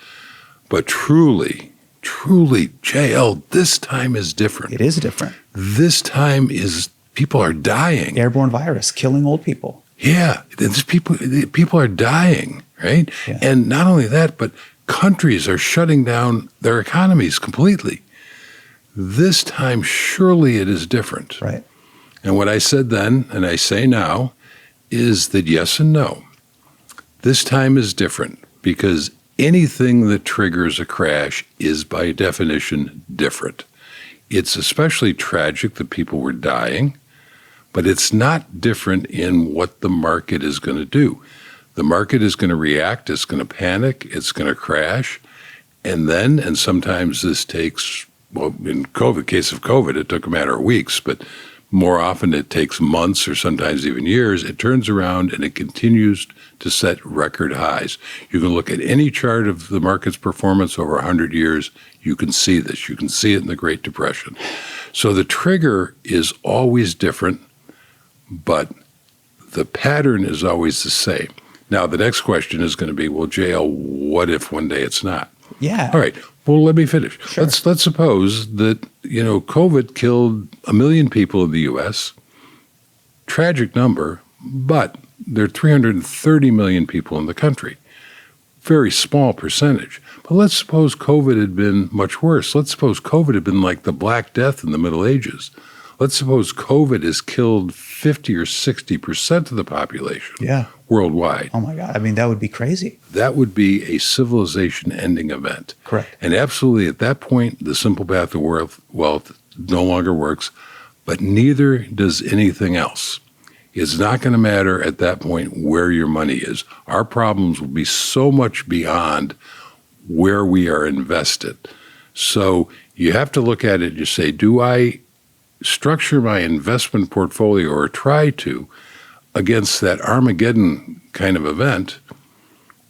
But truly, JL, this time is different. It is different. This time is, people are dying. Airborne virus, killing old people. Yeah, people are dying, right? Yeah. And not only that, but countries are shutting down their economies completely. This time, surely it is different. Right. And what I said then, and I say now, is that yes and no. This time is different because anything that triggers a crash is by definition different. It's especially tragic that people were dying, but it's not different in what the market is going to do. The market is going to react, it's going to panic, it's going to crash, and sometimes this takes, well, in case of COVID, it took a matter of weeks, but more often it takes months or sometimes even years. It turns around and it continues to set record highs. You can look at any chart of the market's performance over 100 years. You can see this. You can see it in the Great Depression. So the trigger is always different, but the pattern is always the same. Now, the next question is going to be, well, JL, what if one day it's not? Yeah. All right. Well, let me finish. Sure. Let's suppose that, COVID killed 1 million people in the U.S. Tragic number, but there are 330 million people in the country. Very small percentage. But let's suppose COVID had been much worse. Let's suppose COVID had been like the Black Death in the Middle Ages. Let's suppose COVID has killed 50 or 60% of the population worldwide. Oh my God. I mean, that would be crazy. That would be a civilization-ending event. Correct. And absolutely, at that point, the simple path of wealth no longer works, but neither does anything else. It's not going to matter at that point where your money is. Our problems will be so much beyond where we are invested. So you have to look at it and you say, do I structure my investment portfolio, or try to, against that Armageddon kind of event,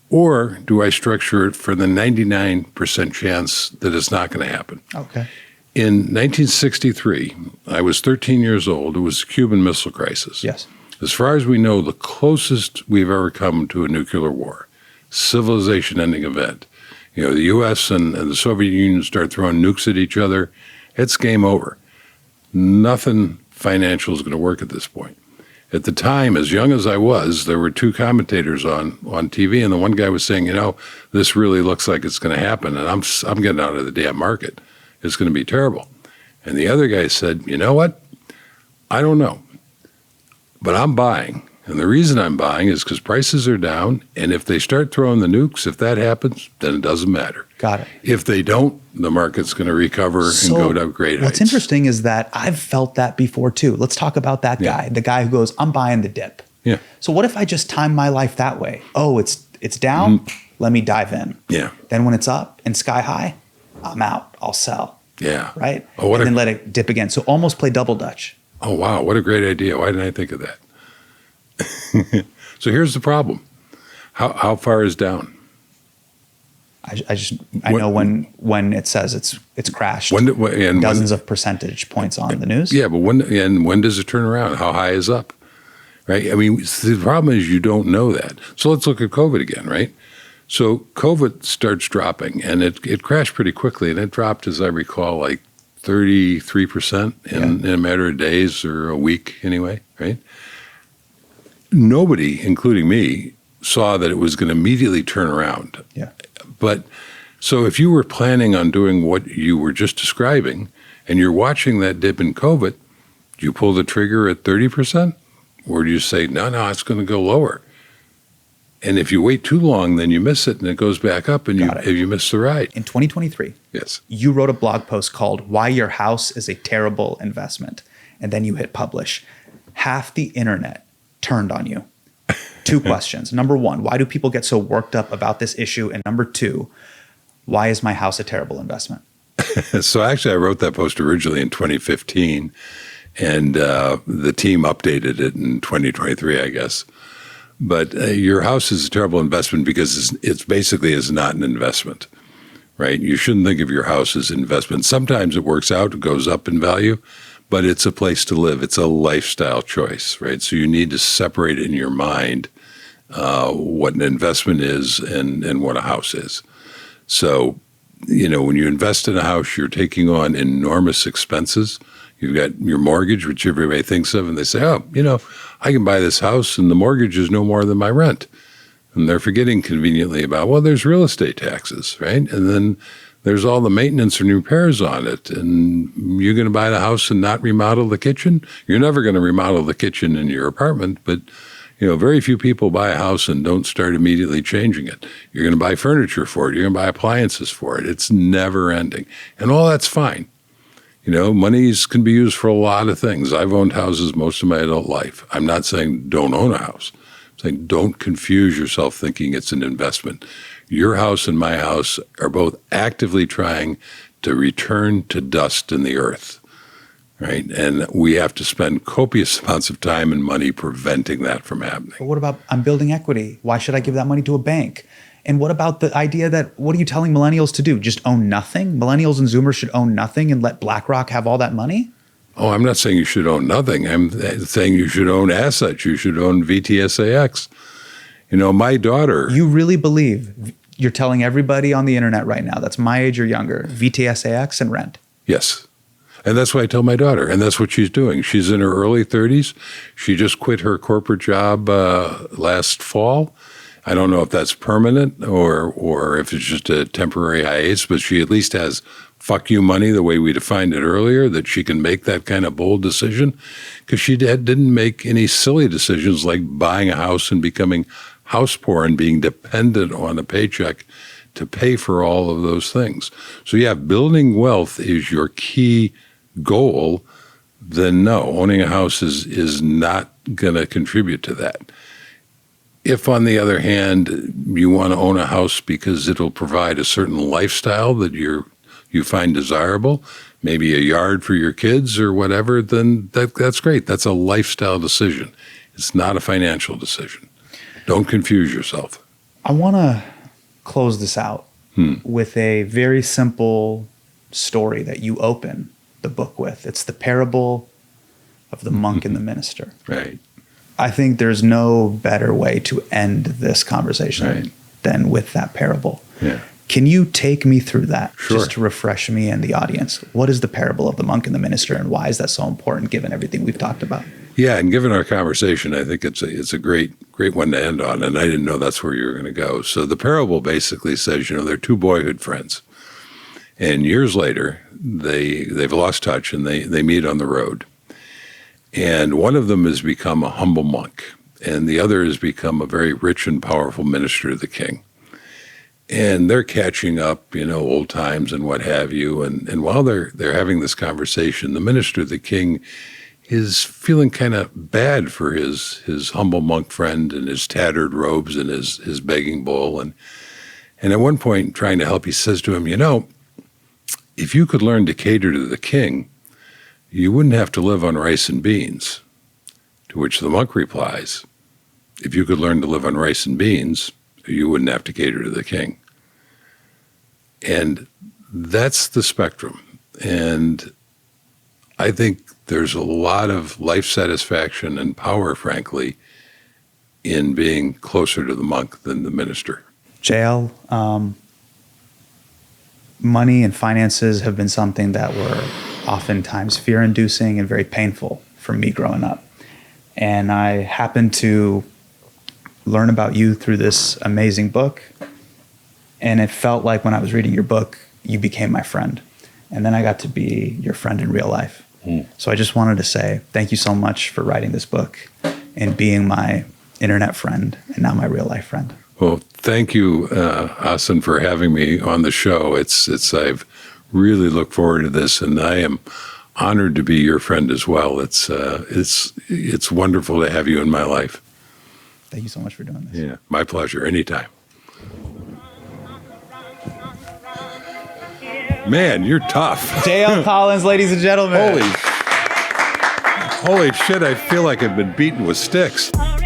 or do I structure it for the 99% chance that it's not going to happen? Okay. In 1963, I was 13 years old. It was the Cuban Missile Crisis. Yes. As far as we know, the closest we've ever come to a nuclear war, civilization-ending event. The U.S. and the Soviet Union start throwing nukes at each other, it's game over. Nothing financial is going to work at this point. At the time, as young as I was, there were two commentators on TV, and the one guy was saying, this really looks like it's going to happen, and I'm getting out of the damn market. It's going to be terrible. And the other guy said, you know what? I don't know, but I'm buying. And the reason I'm buying is because prices are down, and if they start throwing the nukes, if that happens, then it doesn't matter. Got it. If they don't, the market's going to recover and go to great heights. What's interesting is that I've felt that before too. Let's talk about that guy, the guy who goes, I'm buying the dip. Yeah. So what if I just time my life that way? Oh, it's down, let me dive in. Yeah. Then when it's up and sky high, I'm out, I'll sell. Yeah. Right? Oh, and then let it dip again. So almost play double Dutch. Oh, wow. What a great idea. Why didn't I think of that? So here's the problem. How far is down? I know when it says it's crashed. Dozens of percentage points on the news. Yeah, but when does it turn around? How high is up? Right? I mean, the problem is you don't know that. So let's look at COVID again, right? So COVID starts dropping, and it crashed pretty quickly, and it dropped, as I recall, like 33% in a matter of days or a week anyway, right? Nobody, including me, saw that it was going to immediately turn around. Yeah. But so if you were planning on doing what you were just describing and you're watching that dip in COVID, do you pull the trigger at 30%? Or do you say, no, it's going to go lower? And if you wait too long, then you miss it and it goes back up and you miss the ride. In 2023, yes, you wrote a blog post called Why Your House is a Terrible Investment. And then you hit publish. Half the internet turned on you. Two questions. Number one, why do people get so worked up about this issue? And number two, why is my house a terrible investment? So actually, I wrote that post originally in 2015, and the team updated it in 2023, I guess. But your house is a terrible investment because it's basically is not an investment, right? You shouldn't think of your house as an investment. Sometimes it works out, it goes up in value, but it's a place to live. It's a lifestyle choice, right? So you need to separate in your mind what an investment is and what a house is. So, when you invest in a house, you're taking on enormous expenses. You've got your mortgage, which everybody thinks of, and they say, I can buy this house and the mortgage is no more than my rent. And they're forgetting conveniently about, there's real estate taxes, right? And then there's all the maintenance and repairs on it. And you're going to buy the house and not remodel the kitchen? You're never going to remodel the kitchen in your apartment, but very few people buy a house and don't start immediately changing it. You're going to buy furniture for it. You're going to buy appliances for it. It's never ending. And all that's fine. Monies can be used for a lot of things. I've owned houses most of my adult life. I'm not saying don't own a house. I'm saying don't confuse yourself thinking it's an investment. Your house and my house are both actively trying to return to dust in the earth, right? And we have to spend copious amounts of time and money preventing that from happening. But what about, I'm building equity. Why should I give that money to a bank? And what about the idea that, what are you telling millennials to do? Just own nothing? Millennials and Zoomers should own nothing and let BlackRock have all that money? Oh, I'm not saying you should own nothing. I'm saying you should own assets. You should own VTSAX. You know, my daughter. You really believe you're telling everybody on the internet right now that's my age or younger, VTSAX and rent? Yes. And that's what I tell my daughter. And that's what she's doing. She's in her early 30s. She just quit her corporate job last fall. I don't know if that's permanent or if it's just a temporary hiatus, but she at least has fuck you money the way we defined it earlier, that she can make that kind of bold decision, because she didn't make any silly decisions like buying a house and becoming house poor and being dependent on a paycheck to pay for all of those things. So yeah, building wealth is your key goal. Then no, owning a house is not going to contribute to that. If, on the other hand, you want to own a house because it'll provide a certain lifestyle that you find desirable, maybe a yard for your kids or whatever, then that's great. That's a lifestyle decision. It's not a financial decision. Don't confuse yourself. I want to close this out with a very simple story that you open the book with. It's the parable of the monk and the minister. Right. I think there's no better way to end this conversation Right. than with that parable. Yeah. Can you take me through that Sure. just to refresh me and the audience? What is the parable of the monk and the minister, and why is that so important given everything we've talked about? Yeah, and given our conversation, I think it's a great one to end on, and I didn't know that's where you were going to go. So the parable basically says, they're two boyhood friends, and years later, they've lost touch, and they meet on the road. And one of them has become a humble monk, and the other has become a very rich and powerful minister to the king. And they're catching up, old times and what have you. And while they're having this conversation, the minister, the king, is feeling kind of bad for his humble monk friend and his tattered robes and his begging bowl. And at one point, trying to help, he says to him, if you could learn to cater to the king, you wouldn't have to live on rice and beans. To which the monk replies, if you could learn to live on rice and beans, you wouldn't have to cater to the king. And that's the spectrum. And I think there's a lot of life satisfaction and power, frankly, in being closer to the monk than the minister. JL, money and finances have been something that were oftentimes fear-inducing and very painful for me growing up. And I happened to learn about you through this amazing book. And it felt like when I was reading your book, you became my friend. And then I got to be your friend in real life. So I just wanted to say thank you so much for writing this book and being my internet friend and now my real life friend. Well, thank you, Hasan, for having me on the show. I've really looked forward to this, and I am honored to be your friend as well. It's wonderful to have you in my life. Thank you so much for doing this. Yeah, my pleasure. Anytime. Man, you're tough. JL Collins, ladies and gentlemen. Holy shit, I feel like I've been beaten with sticks. All